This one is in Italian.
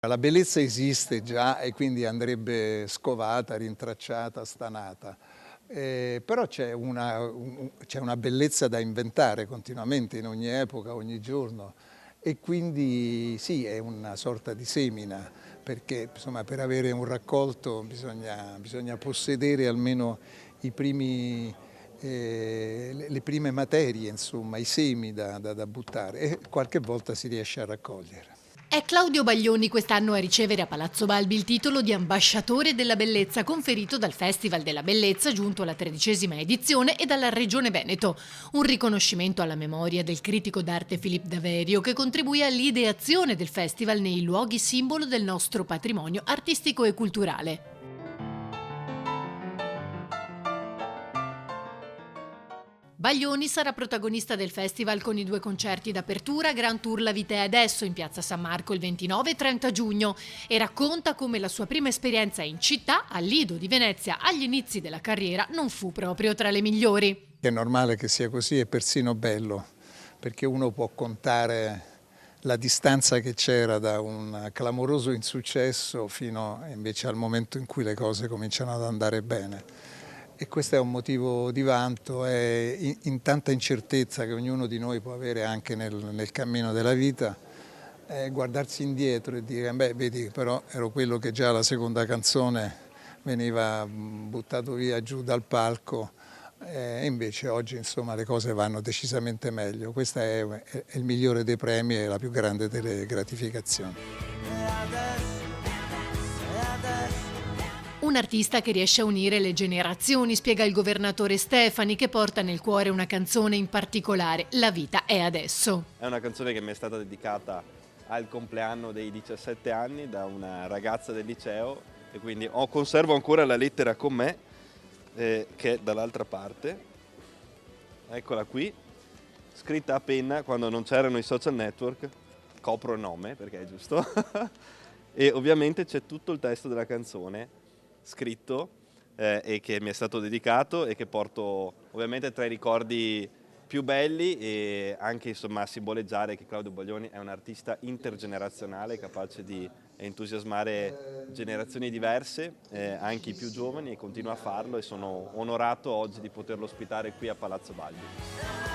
La bellezza esiste già e quindi andrebbe scovata, rintracciata, stanata. Però c'è una bellezza da inventare continuamente in ogni epoca, ogni giorno e quindi sì, è una sorta di semina perché insomma, per avere un raccolto bisogna possedere almeno le prime materie, insomma, i semi da buttare e qualche volta si riesce a raccogliere. È Claudio Baglioni quest'anno a ricevere a Palazzo Balbi il titolo di ambasciatore della bellezza conferito dal Festival della Bellezza giunto alla 13ª edizione e dalla Regione Veneto. Un riconoscimento alla memoria del critico d'arte Philippe Daverio che contribuì all'ideazione del festival nei luoghi simbolo del nostro patrimonio artistico e culturale. Baglioni sarà protagonista del festival con i 2 concerti d'apertura Grand Tour La vita è adesso in piazza San Marco il 29 e 30 giugno e racconta come la sua prima esperienza in città, al Lido di Venezia agli inizi della carriera, non fu proprio tra le migliori. È normale che sia così, è persino bello, perché uno può contare la distanza che c'era da un clamoroso insuccesso fino invece al momento in cui le cose cominciano ad andare bene. E questo è un motivo di vanto, è in tanta incertezza che ognuno di noi può avere anche nel cammino della vita, guardarsi indietro e dire, beh, vedi, però ero quello che già alla seconda canzone veniva buttato via giù dal palco, e invece oggi insomma le cose vanno decisamente meglio. Questo è il migliore dei premi e la più grande delle gratificazioni. Un artista che riesce a unire le generazioni, spiega il governatore Stefani, che porta nel cuore una canzone in particolare, La vita è adesso. È una canzone che mi è stata dedicata al compleanno dei 17 anni da una ragazza del liceo e quindi conservo ancora la lettera con me, che è dall'altra parte. Eccola qui, scritta a penna quando non c'erano i social network, copro il nome perché è giusto, e ovviamente c'è tutto il testo della canzone scritto e che mi è stato dedicato e che porto ovviamente tra i ricordi più belli e anche insomma a simboleggiare che Claudio Baglioni è un artista intergenerazionale capace di entusiasmare generazioni diverse, anche i più giovani, e continua a farlo e sono onorato oggi di poterlo ospitare qui a Palazzo Balbi.